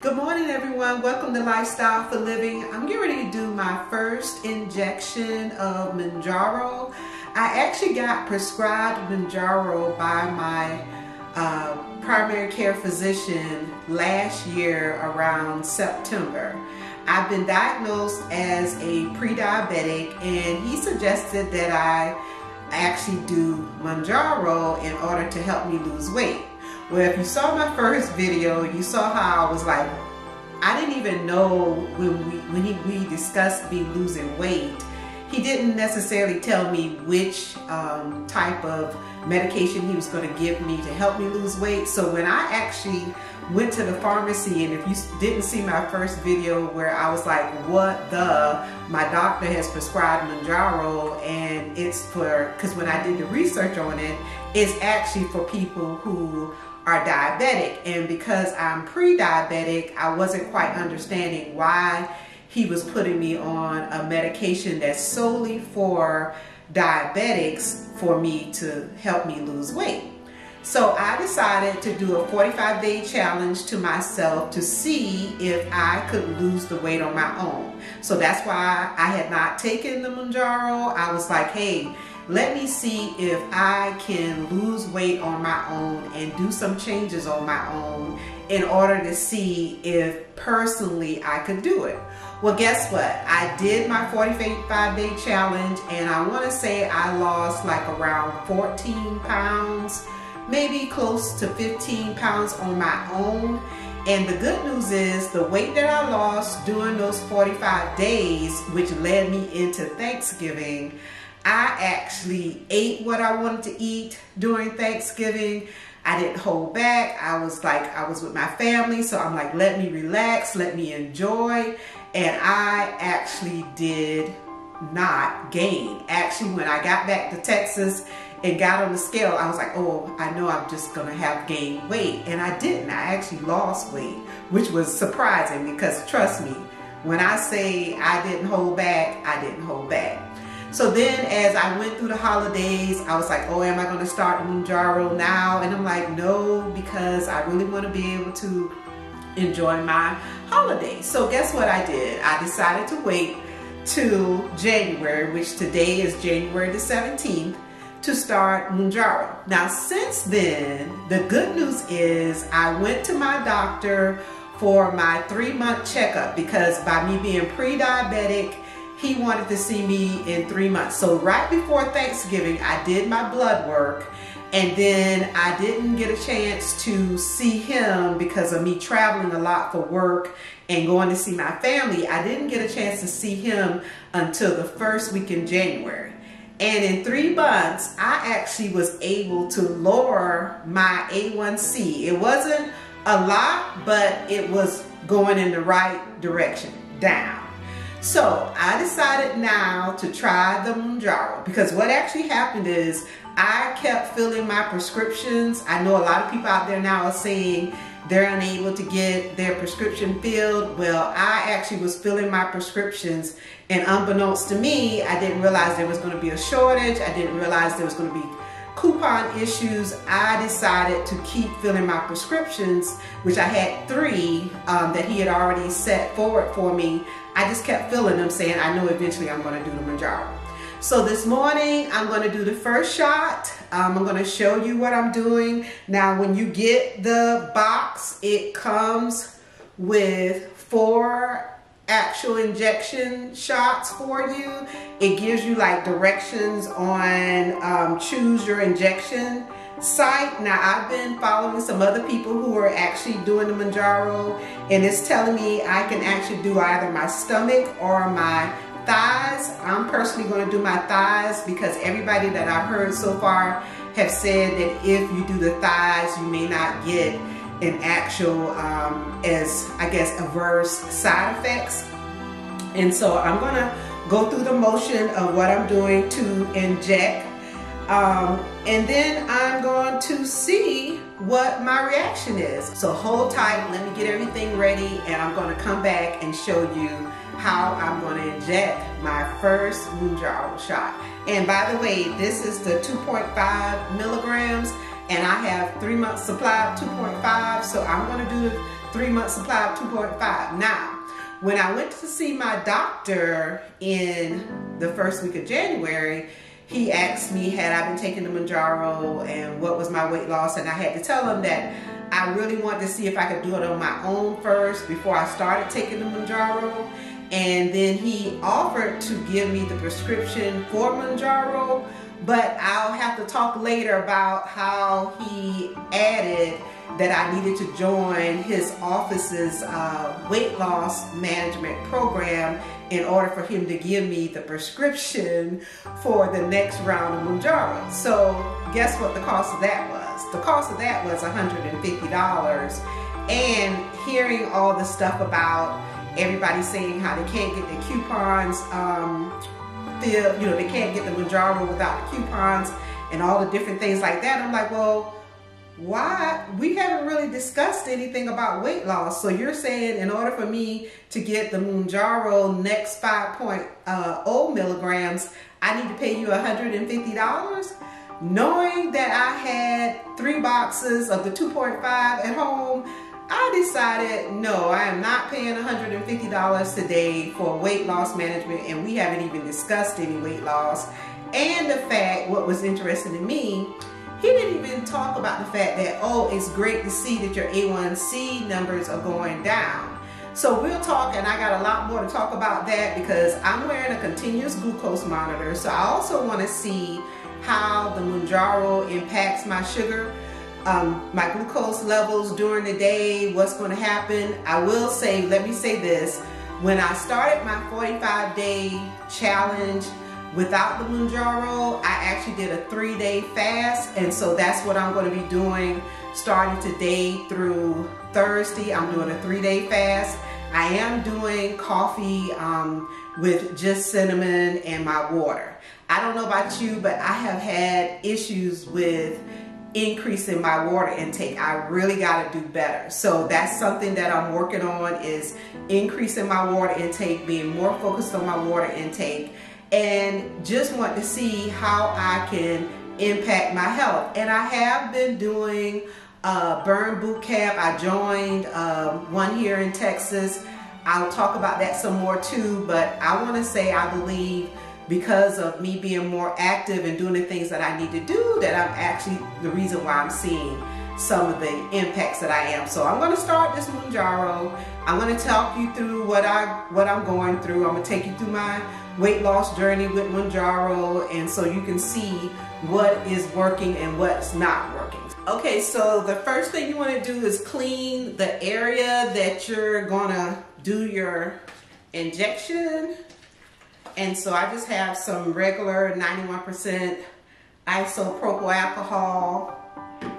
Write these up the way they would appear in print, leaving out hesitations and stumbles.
Good morning, everyone. Welcome to Lifestyle for Living. I'm getting ready to do my first injection of Mounjaro. I actually got prescribed Mounjaro by my primary care physician last year around September. I've been diagnosed as a pre-diabetic, and he suggested that I actually do Mounjaro in order to help me lose weight. Well, if you saw my first video, you saw how I was like, I didn't even know when we discussed me losing weight. He didn't necessarily tell me which type of medication he was going to give me to help me lose weight. So when I actually went to the pharmacy, and if you didn't see my first video where I was like, what the, my doctor has prescribed Mounjaro, and it's for, because when I did the research on it, it's actually for people who are diabetic. And because I'm pre-diabetic, I wasn't quite understanding why he was putting me on a medication that's solely for diabetics for me to help me lose weight. So I decided to do a 45-day challenge to myself to see if I could lose the weight on my own. So that's why I had not taken the Mounjaro. I was like, hey, let me see if I can lose weight on my own and do some changes on my own in order to see if personally I could do it. Well, guess what? I did my 45-day challenge, and I want to say I lost like around 14 pounds, maybe close to 15 pounds on my own. And the good news is the weight that I lost during those 45 days, which led me into Thanksgiving, I actually ate what I wanted to eat during Thanksgiving. I didn't hold back. I was with my family, so I'm like, let me relax, let me enjoy. And I actually did not gain. Actually, when I got back to Texas and got on the scale, I was like, oh, I know I'm just gonna have gained weight. And I didn't. I actually lost weight, which was surprising because trust me, when I say I didn't hold back, I didn't hold back. So then as I went through the holidays, I was like, oh, am I gonna start Mounjaro now? And I'm like, no, because I really wanna be able to enjoy my holidays. So guess what I did? I decided to wait till January, which today is January the 17th, to start Mounjaro. Now, since then, the good news is I went to my doctor for my 3-month checkup, because by me being pre-diabetic, he wanted to see me in 3 months. So right before Thanksgiving, I did my blood work, and then I didn't get a chance to see him because of me traveling a lot for work and going to see my family. I didn't get a chance to see him until the first week in January. And in 3 months, I actually was able to lower my A1C. It wasn't a lot, but it was going in the right direction, down. So I decided now to try the Mounjaro, because what actually happened is I kept filling my prescriptions. I know a lot of people out there now are saying they're unable to get their prescription filled. Well, I actually was filling my prescriptions, and unbeknownst to me, I didn't realize there was going to be a shortage. I didn't realize there was going to be coupon issues. I decided to keep filling my prescriptions, which I had 3 that he had already set forward for me. I just kept filling them, saying, I know eventually I'm going to do the Mounjaro. So this morning, I'm going to do the first shot. I'm going to show you what I'm doing. Now, when you get the box, it comes with 4 actual injection shots for you. It gives you like directions on choose your injection site. Now, I've been following some other people who are actually doing the Mounjaro, and it's telling me I can actually do either my stomach or my thighs. I'm personally going to do my thighs, because everybody that I've heard so far have said that if you do the thighs, you may not get an actual, as I guess, adverse side effects. And so I'm going to go through the motion of what I'm doing to inject. And then I'm going to see what my reaction is. So hold tight, let me get everything ready, and I'm going to come back and show you how I'm going to inject my first Mounjaro shot. And by the way, this is the 2.5 milligrams, and I have 3 months supply of 2.5, so I'm going to do 3-month supply of 2.5. Now, when I went to see my doctor in the first week of January, he asked me, had I been taking the Mounjaro and what was my weight loss? And I had to tell him that I really wanted to see if I could do it on my own first before I started taking the Mounjaro. And then he offered to give me the prescription for Mounjaro, but I'll have to talk later about how he added that I needed to join his office's weight loss management program in order for him to give me the prescription for the next round of Mounjaro. So guess what the cost of that was? The cost of that was $150. And hearing all the stuff about everybody saying how they can't get the coupons they can't get the Mounjaro without the coupons and all the different things like that. I'm like, well, why? We haven't really discussed anything about weight loss. So you're saying in order for me to get the Mounjaro next 5.0 milligrams, I need to pay you $150? Knowing that I had 3 boxes of the 2.5 at home, I decided, no, I am not paying $150 today for weight loss management, and we haven't even discussed any weight loss. And the fact, what was interesting to me, he didn't even talk about the fact that, oh, it's great to see that your A1C numbers are going down. So we'll talk, and I got a lot more to talk about that because I'm wearing a continuous glucose monitor. So I also want to see how the Mounjaro impacts my sugar, my glucose levels during the day, what's going to happen. I will say, let me say this, when I started my 45-day challenge without the Mounjaro, I actually did a 3-day fast, and so that's what I'm going to be doing starting today through Thursday. I'm doing a 3-day fast. I am doing coffee with just cinnamon and my water. I don't know about you, but I have had issues with increasing my water intake. I really got to do better. So that's something that I'm working on, is increasing my water intake, being more focused on my water intake, and just want to see how I can impact my health. And I have been doing Burn Boot Camp. I joined one here in Texas. I'll talk about that some more too, but I want to say I believe because of me being more active and doing the things that I need to do, that I'm actually the reason why I'm seeing some of the impacts that I am. So I'm going to start this Mounjaro. I'm going to talk you through what I'm going through. I'm going to take you through my weight loss journey with Mounjaro, and so you can see what is working and what's not working. Okay, so the first thing you want to do is clean the area that you're going to do your injection. And so I just have some regular 91% isopropyl alcohol,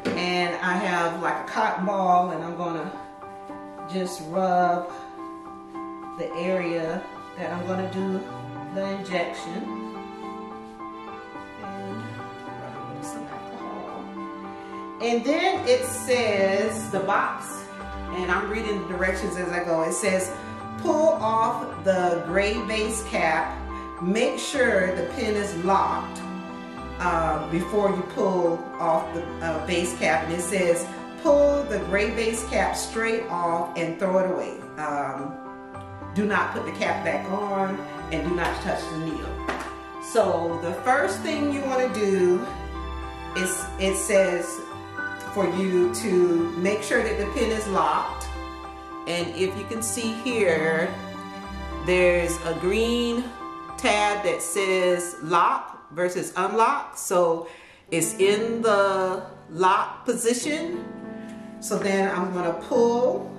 and I have like a cotton ball, and I'm gonna just rub the area that I'm gonna do the injection, and rub it with some alcohol. And then it says, the box, and I'm reading the directions as I go, it says, pull off the gray base cap. Make sure the pin is locked before you pull off the base cap. And it says, pull the gray base cap straight off and throw it away. Do not put the cap back on, and do not touch the needle. So the first thing you want to do is, it says for you to make sure that the pin is locked. And if you can see here, there's a green tab that says lock versus unlock. So it's in the lock position. So then I'm going to pull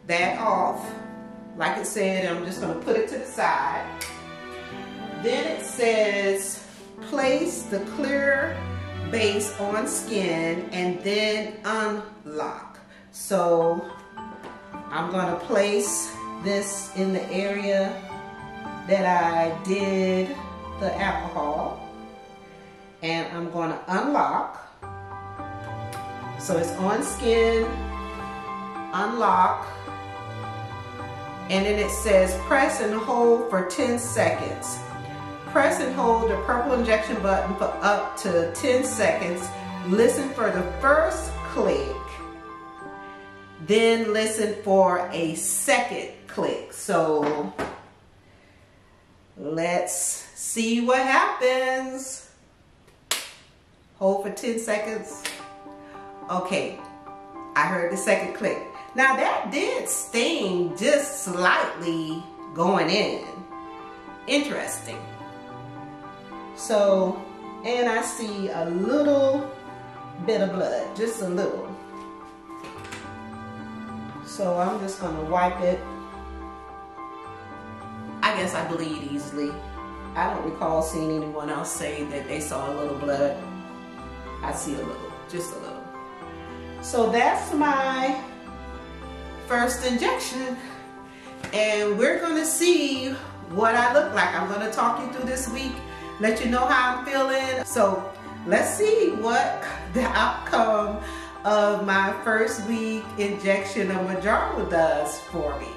that off. Like it said, I'm just going to put it to the side. Then it says place the clear base on skin and then unlock. So I'm going to place this in the area that I did the alcohol, and I'm going to unlock. So it's on skin, unlock, and then it says press and hold for 10 seconds. Press and hold the purple injection button for up to 10 seconds. Listen for the first click. then listen for a second click. So let's see what happens. Hold for 10 seconds. Okay, I heard the second click. Now that did sting just slightly going in. Interesting. So, and I see a little bit of blood, just a little. So I'm just gonna wipe it. I guess I bleed easily. I don't recall seeing anyone else say that they saw a little blood. I see a little, just a little. So that's my first injection. And we're gonna see what I look like. I'm gonna talk you through this week, let you know how I'm feeling. So let's see what the outcome of my first week injection of Mounjaro does for me.